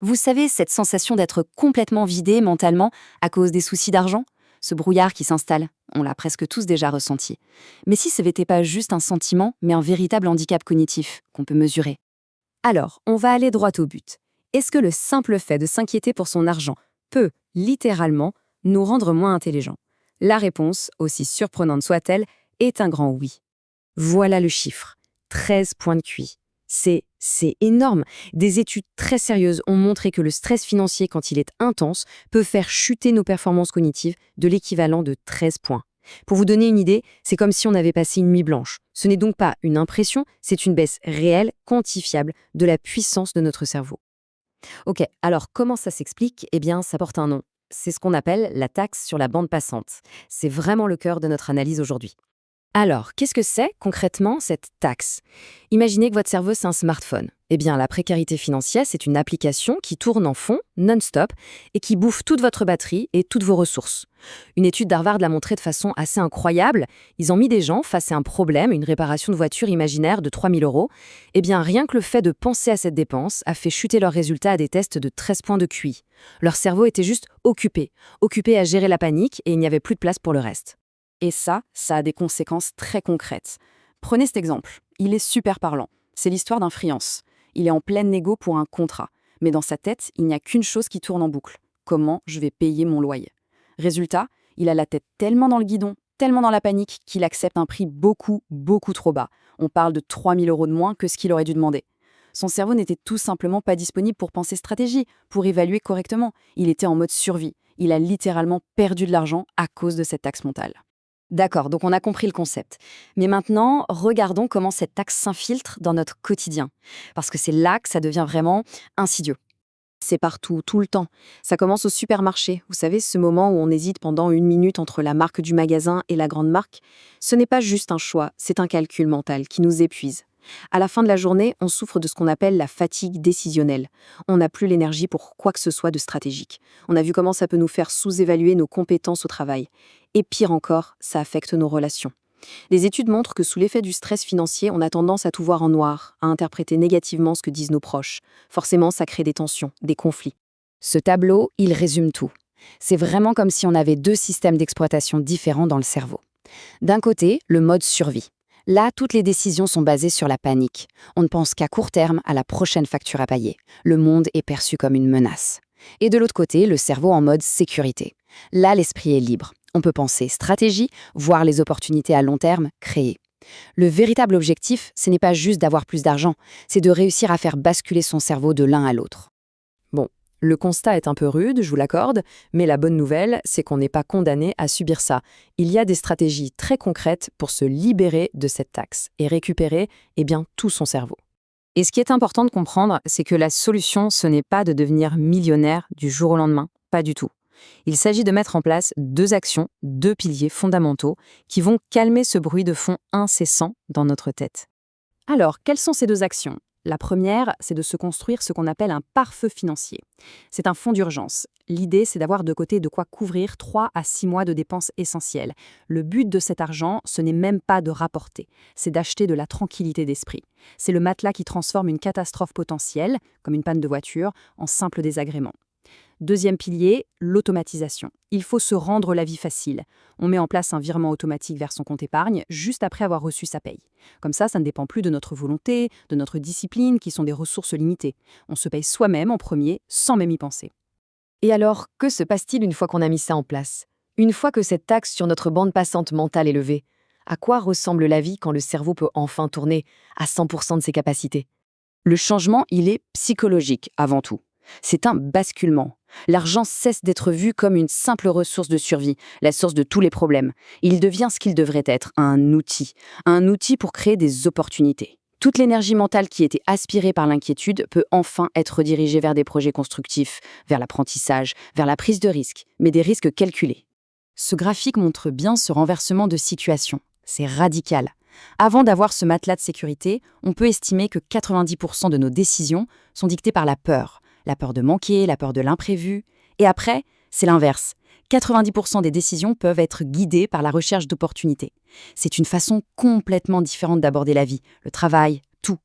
Vous savez, cette sensation d'être complètement vidé mentalement à cause des soucis d'argent? Ce brouillard qui s'installe, on l'a presque tous déjà ressenti. Mais si ce n'était pas juste un sentiment, mais un véritable handicap cognitif qu'on peut mesurer? Alors, on va aller droit au but. Est-ce que le simple fait de s'inquiéter pour son argent peut, littéralement, nous rendre moins intelligents? La réponse, aussi surprenante soit-elle, est un grand oui. Voilà le chiffre. 13 points de QI. C'est énorme. Des études très sérieuses ont montré que le stress financier, quand il est intense, peut faire chuter nos performances cognitives de l'équivalent de 13 points. Pour vous donner une idée, c'est comme si on avait passé une nuit blanche. Ce n'est donc pas une impression, c'est une baisse réelle, quantifiable, de la puissance de notre cerveau. Ok, alors comment ça s'explique? Eh bien, ça porte un nom. C'est ce qu'on appelle la taxe sur la bande passante. C'est vraiment le cœur de notre analyse aujourd'hui. Alors, qu'est-ce que c'est concrètement cette taxe? Imaginez que votre cerveau, c'est un smartphone. Eh bien, la précarité financière, c'est une application qui tourne en fond, non-stop, et qui bouffe toute votre batterie et toutes vos ressources. Une étude d'Harvard l'a montré de façon assez incroyable. Ils ont mis des gens face à un problème, une réparation de voiture imaginaire de 3 000 euros. Eh bien, rien que le fait de penser à cette dépense a fait chuter leurs résultats à des tests de 13 points de QI. Leur cerveau était juste occupé à gérer la panique et il n'y avait plus de place pour le reste. Et ça a des conséquences très concrètes. Prenez cet exemple, il est super parlant. C'est l'histoire d'un freelance. Il est en pleine négo pour un contrat. Mais dans sa tête, il n'y a qu'une chose qui tourne en boucle. Comment je vais payer mon loyer? Résultat, il a la tête tellement dans le guidon, tellement dans la panique, qu'il accepte un prix beaucoup trop bas. On parle de 3 000 euros de moins que ce qu'il aurait dû demander. Son cerveau n'était tout simplement pas disponible pour penser stratégie, pour évaluer correctement. Il était en mode survie. Il a littéralement perdu de l'argent à cause de cette taxe mentale. D'accord, donc on a compris le concept. Mais maintenant, regardons comment cette taxe s'infiltre dans notre quotidien. Parce que c'est là que ça devient vraiment insidieux. C'est partout, tout le temps. Ça commence au supermarché. Vous savez, ce moment où on hésite pendant une minute entre la marque du magasin et la grande marque. Ce n'est pas juste un choix, c'est un calcul mental qui nous épuise. À la fin de la journée, on souffre de ce qu'on appelle la fatigue décisionnelle. On n'a plus l'énergie pour quoi que ce soit de stratégique. On a vu comment ça peut nous faire sous-évaluer nos compétences au travail. Et pire encore, ça affecte nos relations. Les études montrent que sous l'effet du stress financier, on a tendance à tout voir en noir, à interpréter négativement ce que disent nos proches. Forcément, ça crée des tensions, des conflits. Ce tableau, il résume tout. C'est vraiment comme si on avait deux systèmes d'exploitation différents dans le cerveau. D'un côté, le mode survie. Là, toutes les décisions sont basées sur la panique. On ne pense qu'à court terme, à la prochaine facture à payer. Le monde est perçu comme une menace. Et de l'autre côté, le cerveau en mode sécurité. Là, l'esprit est libre. On peut penser stratégie, voir les opportunités à long terme, créer. Le véritable objectif, ce n'est pas juste d'avoir plus d'argent, c'est de réussir à faire basculer son cerveau de l'un à l'autre. Bon, le constat est un peu rude, je vous l'accorde, mais la bonne nouvelle, c'est qu'on n'est pas condamné à subir ça. Il y a des stratégies très concrètes pour se libérer de cette taxe et récupérer, tout son cerveau. Et ce qui est important de comprendre, c'est que la solution, ce n'est pas de devenir millionnaire du jour au lendemain, pas du tout. Il s'agit de mettre en place deux actions, deux piliers fondamentaux qui vont calmer ce bruit de fond incessant dans notre tête. Alors, quelles sont ces deux actions? La première, c'est de se construire ce qu'on appelle un pare-feu financier. C'est un fonds d'urgence. L'idée, c'est d'avoir de côté de quoi couvrir 3 à 6 mois de dépenses essentielles. Le but de cet argent, ce n'est même pas de rapporter, c'est d'acheter de la tranquillité d'esprit. C'est le matelas qui transforme une catastrophe potentielle, comme une panne de voiture, en simple désagrément. Deuxième pilier, l'automatisation. Il faut se rendre la vie facile. On met en place un virement automatique vers son compte épargne juste après avoir reçu sa paye. Comme ça ne dépend plus de notre volonté, de notre discipline, qui sont des ressources limitées. On se paye soi-même en premier, sans même y penser. Et alors, que se passe-t-il une fois qu'on a mis ça en place? Une fois que cette taxe sur notre bande passante mentale est levée, à quoi ressemble la vie quand le cerveau peut enfin tourner à 100% de ses capacités? Le changement, il est psychologique avant tout. C'est un basculement. L'argent cesse d'être vu comme une simple ressource de survie, la source de tous les problèmes. Il devient ce qu'il devrait être, un outil pour créer des opportunités. Toute l'énergie mentale qui était aspirée par l'inquiétude peut enfin être redirigée vers des projets constructifs, vers l'apprentissage, vers la prise de risques, mais des risques calculés. Ce graphique montre bien ce renversement de situation. C'est radical. Avant d'avoir ce matelas de sécurité, on peut estimer que 90% de nos décisions sont dictées par la peur. La peur de manquer, la peur de l'imprévu. Et après, c'est l'inverse. 90% des décisions peuvent être guidées par la recherche d'opportunités. C'est une façon complètement différente d'aborder la vie, le travail, tout.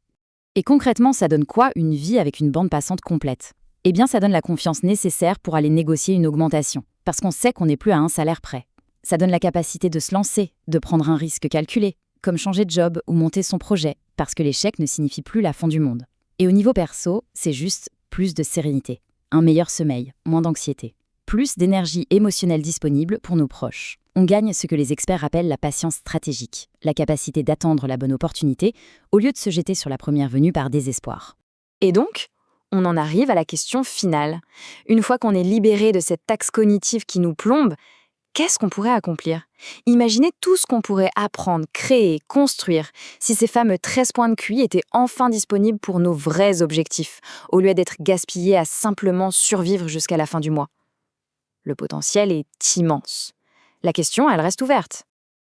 Et concrètement, ça donne quoi une vie avec une bande passante complète? Eh bien, ça donne la confiance nécessaire pour aller négocier une augmentation, parce qu'on sait qu'on n'est plus à un salaire près. Ça donne la capacité de se lancer, de prendre un risque calculé, comme changer de job ou monter son projet, parce que l'échec ne signifie plus la fin du monde. Et au niveau perso, c'est juste plus de sérénité, un meilleur sommeil, moins d'anxiété, plus d'énergie émotionnelle disponible pour nos proches. On gagne ce que les experts appellent la patience stratégique, la capacité d'attendre la bonne opportunité au lieu de se jeter sur la première venue par désespoir. Et donc, on en arrive à la question finale. Une fois qu'on est libéré de cette taxe cognitive qui nous plombe, qu'est-ce qu'on pourrait accomplir? Imaginez tout ce qu'on pourrait apprendre, créer, construire, si ces fameux 13 points de QI étaient enfin disponibles pour nos vrais objectifs, au lieu d'être gaspillés à simplement survivre jusqu'à la fin du mois. Le potentiel est immense. La question, elle reste ouverte.